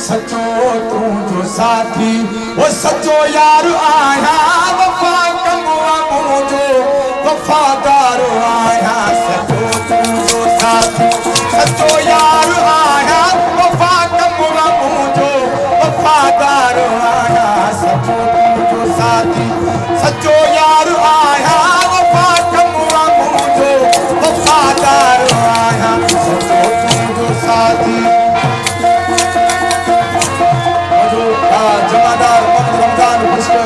सचो तू जो साथी वो सचो यार आया वफा कमुआ मुझो वफादार आया सचो तू जो साथी सचो यार आया वफा कमुआ मुझो वफादार आया सचो तू जो साथी सचो यार आया वफा कमुआ मुझो वफादार आया सचो तू जो साथी जमादार मोहम्मद रमजान खुशबू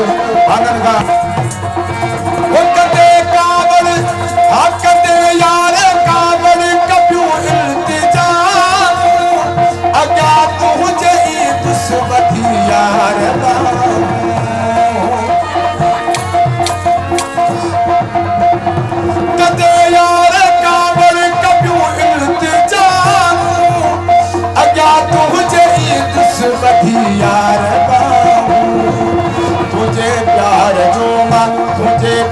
आनंद का वो कदे काबल हाथ कदे यार काबल कब्यू इल्तिजा अगा तुझे दुश्मनी यार कदे यार काबल कब्यू इल्तिजा अगा तुझे दुश्मनी यार तुझे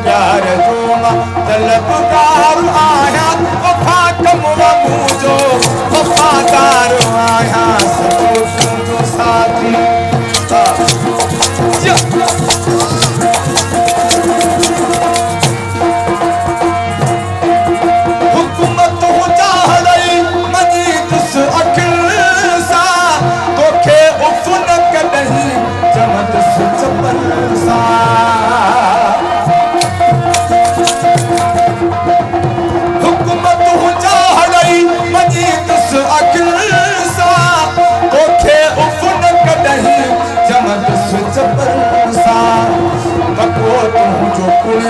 प्यार जोमा तलबगार आया वफा कमुआ मुझो वफादार आया सचो तू जो साथी हुकूमत हो चाहई मजीद से अखिल सा तोखे उफ न कदही जमत से चपल सा हुकूमत हो चाहई मजीद से अखिल सा तोखे उफ न कदही जमत से चपल सा तको तू जो कुल